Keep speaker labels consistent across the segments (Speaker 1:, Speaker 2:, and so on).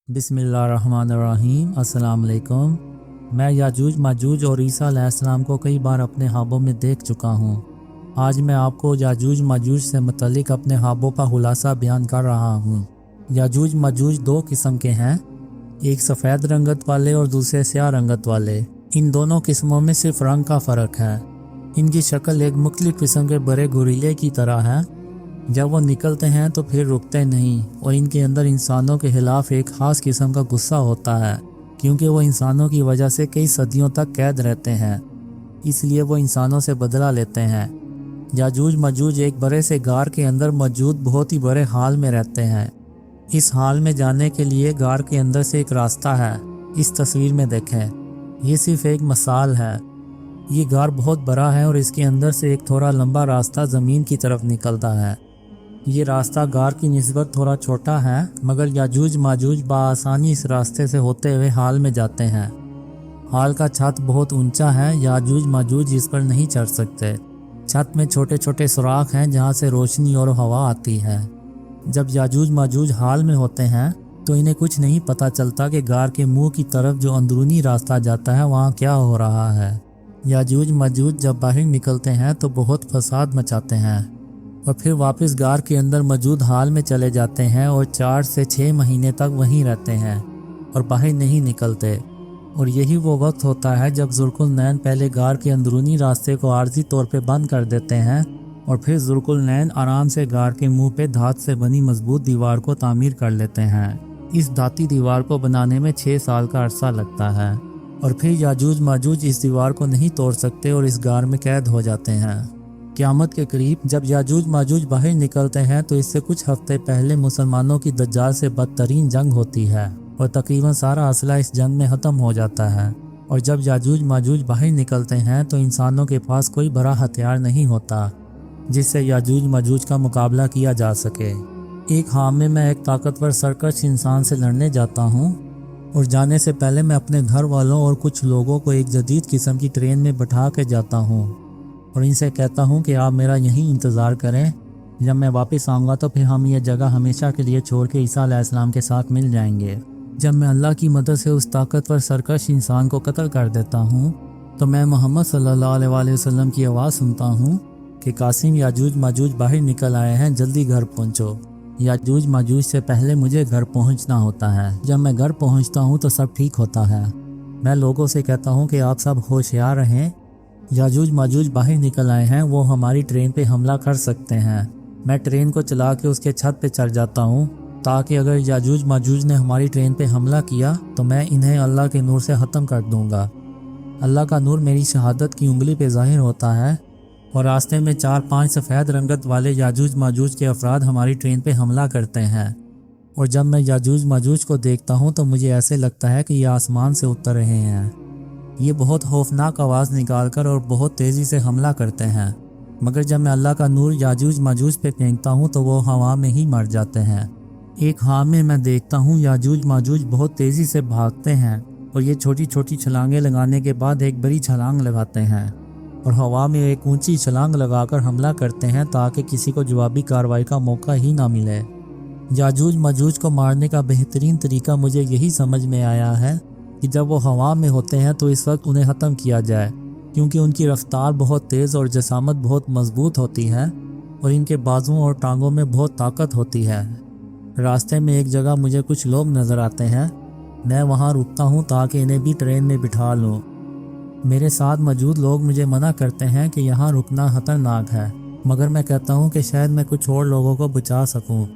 Speaker 1: बिस्मिल्लाहिर्रहमानिर्रहीम। अस्सलाम वालेकुम। मैं याजूज माजूज और ईसा अलैहिस्सलाम को कई बार अपने ख्वाबों में देख चुका हूँ। आज मैं आपको याजूज माजूज से मुतल्लिक अपने ख्वाबों का खुलासा बयान कर रहा हूँ। याजूज माजूज दो किस्म के हैं, एक सफ़ेद रंगत वाले और दूसरे स्याह रंगत वाले। इन दोनों किस्मों में सिर्फ रंग का फ़र्क है। इनकी शक्ल एक मुख्तलिफ किस्म के बड़े गोरिल्ले की तरह है। जब वो निकलते हैं तो फिर रुकते नहीं और इनके अंदर इंसानों के खिलाफ एक ख़ास किस्म का गुस्सा होता है, क्योंकि वो इंसानों की वजह से कई सदियों तक कैद रहते हैं, इसलिए वो इंसानों से बदला लेते हैं। याजूज मजूज एक बड़े से गार के अंदर मौजूद बहुत ही बड़े हाल में रहते हैं। इस हाल में जाने के लिए गार के अंदर से एक रास्ता है। इस तस्वीर में देखें, ये सिर्फ एक मिसाल है। ये गार बहुत बड़ा है और इसके अंदर से एक थोड़ा लंबा रास्ता ज़मीन की तरफ निकलता है। ये रास्ता गार की निस्बत थोड़ा छोटा है, मगर याजूज माजूज बआसानी इस रास्ते से होते हुए हाल में जाते हैं। हाल का छत बहुत ऊंचा है, याजूज माजूज इस पर नहीं चढ़ सकते। छत में छोटे छोटे सुराख हैं जहां से रोशनी और हवा आती है। जब याजूज माजूज हाल में होते हैं तो इन्हें कुछ नहीं पता चलता कि गार के मुंह की तरफ जो अंदरूनी रास्ता जाता है वहाँ क्या हो रहा है। याजूज माजूज जब बाहर निकलते हैं तो बहुत फसाद मचाते हैं और फिर वापस गार के अंदर मौजूद हाल में चले जाते हैं और 4 से 6 महीने तक वहीं रहते हैं और बाहर नहीं निकलते। और यही वो वक्त होता है जब ज़ुल्कुरनैन पहले गार के अंदरूनी रास्ते को आर्जी तौर पे बंद कर देते हैं और फिर ज़ुल्कुरनैन आराम से गार के मुंह पे धात से बनी मजबूत दीवार को तामीर कर लेते हैं। इस धाती दीवार को बनाने में 6 साल का अरसा लगता है और फिर याजूज माजूज इस दीवार को नहीं तोड़ सकते और इस गार में कैद हो जाते हैं। क़यामत के करीब जब याजूज माजूज बाहर निकलते हैं तो इससे कुछ हफ्ते पहले मुसलमानों की दज्जाल से बदतरीन जंग होती है और तकरीबन सारा असला इस जंग में ख़त्म हो जाता है। और जब याजूज माजूज बाहर निकलते हैं तो इंसानों के पास कोई बड़ा हथियार नहीं होता जिससे याजूज माजूज का मुकाबला किया जा सके। एक हाम में मैं एक ताकतवर सरकश इंसान से लड़ने जाता हूँ और जाने से पहले मैं अपने घर वालों और कुछ लोगों को एक जदीद किस्म की ट्रेन में बैठा के जाता हूँ और इनसे कहता हूँ कि आप मेरा यहीं इंतज़ार करें। जब मैं वापस आऊँगा तो फिर हम ये जगह हमेशा के लिए छोड़ के ईसा अलैहिस्सलाम के साथ मिल जाएंगे। जब मैं अल्लाह की मदद से उस ताकतवर सरकश इंसान को कत्ल कर देता हूँ तो मैं मोहम्मद सल्लल्लाहु अलैहि वसल्लम की आवाज़ सुनता हूँ कि कासिम, याजूज माजूज बाहर निकल आए हैं, जल्दी घर पहुँचो। याजूज माजूज से पहले मुझे घर पहुँचना होता है। जब मैं घर पहुँचता हूँ तो सब ठीक होता है। मैं लोगों से कहता हूँ कि आप सब होशियार रहें, याजूज माजूज बाहर निकल आए हैं, वो हमारी ट्रेन पे हमला कर सकते हैं। मैं ट्रेन को चला के उसके छत पे चढ़ जाता हूँ ताकि अगर याजूज माजूज ने हमारी ट्रेन पे हमला किया तो मैं इन्हें अल्लाह के नूर से ख़त्म कर दूँगा। अल्लाह का नूर मेरी शहादत की उंगली पे ज़ाहिर होता है और रास्ते में 4-5 सफ़ेद रंगत वाले याजूज माजूज के अफराद हमारी ट्रेन पे हमला करते हैं। और जब मैं याजूज माजूज को देखता हूँ तो मुझे ऐसे लगता है कि ये आसमान से उतर रहे हैं। ये बहुत खौफनाक आवाज़ निकालकर और बहुत तेज़ी से हमला करते हैं, मगर जब मैं अल्लाह का नूर याजूज माजूज पे फेंकता हूँ तो वो हवा में ही मर जाते हैं। एक हाम में मैं देखता हूँ याजूज माजूज बहुत तेज़ी से भागते हैं और ये छोटी छोटी छलांगें लगाने के बाद एक बड़ी छलांग लगाते हैं और हवा में एक ऊंची छलांग लगाकर हमला करते हैं ताकि किसी को जवाबी कार्रवाई का मौका ही ना मिले। याजूज माजूज को मारने का बेहतरीन तरीका मुझे यही समझ में आया है कि जब वो हवा में होते हैं तो इस वक्त उन्हें ख़त्म किया जाए, क्योंकि उनकी रफ्तार बहुत तेज़ और जसामत बहुत मजबूत होती है और इनके बाजुओं और टांगों में बहुत ताकत होती है। रास्ते में एक जगह मुझे कुछ लोग नज़र आते हैं। मैं वहाँ रुकता हूँ ताकि इन्हें भी ट्रेन में बिठा लूँ। मेरे साथ मौजूद लोग मुझे मना करते हैं कि यहाँ रुकना ख़तरनाक है, मगर मैं कहता हूँ कि शायद मैं कुछ और लोगों को बचा सकूँ।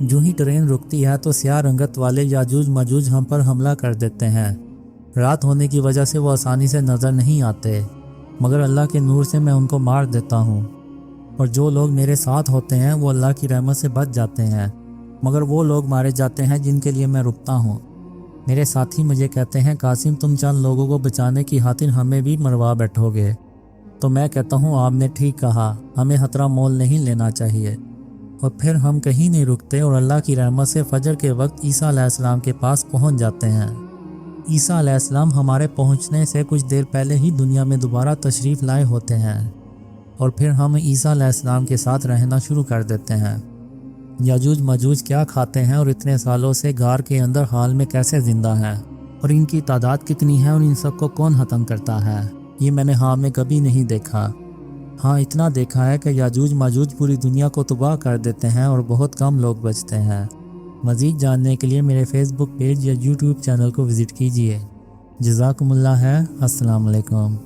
Speaker 1: जो ही ट्रेन रुकती है तो स्याह रंगत वाले याजूज माजूज हम पर हमला कर देते हैं। रात होने की वजह से वो आसानी से नज़र नहीं आते, मगर अल्लाह के नूर से मैं उनको मार देता हूँ। और जो लोग मेरे साथ होते हैं वो अल्लाह की रहमत से बच जाते हैं, मगर वो लोग मारे जाते हैं जिनके लिए मैं रुकता हूँ। मेरे साथी मुझे कहते हैं, कासिम, तुम चंद लोगों को बचाने की खातिर हमें भी मरवा बैठोगे। तो मैं कहता हूँ, आपने ठीक कहा, हमें खतरा मोल नहीं लेना चाहिए। और फिर हम कहीं नहीं रुकते और अल्लाह की रहमत से फजर के वक्त ईसा अलैहिस्सलाम के पास पहुँच जाते हैं। ईसा अलैहिस्सलाम हमारे पहुँचने से कुछ देर पहले ही दुनिया में दोबारा तशरीफ़ लाए होते हैं और फिर हम ईसा अलैहिस्सलाम के साथ रहना शुरू कर देते हैं। याजूज मजूज क्या खाते हैं और इतने सालों से गार के अंदर हाल में कैसे जिंदा हैं, और इनकी तादाद कितनी है और इन सबको कौन ख़त्म करता है, ये मैंने हाल में कभी नहीं देखा। हाँ, इतना देखा है कि याजूज माजूज पूरी दुनिया को तबाह कर देते हैं और बहुत कम लोग बचते हैं। मज़ीद जानने के लिए मेरे फेसबुक पेज या यूट्यूब चैनल को विज़िट कीजिए। जज़ाकुमुल्लाह है। अस्सलाम वालेकुम।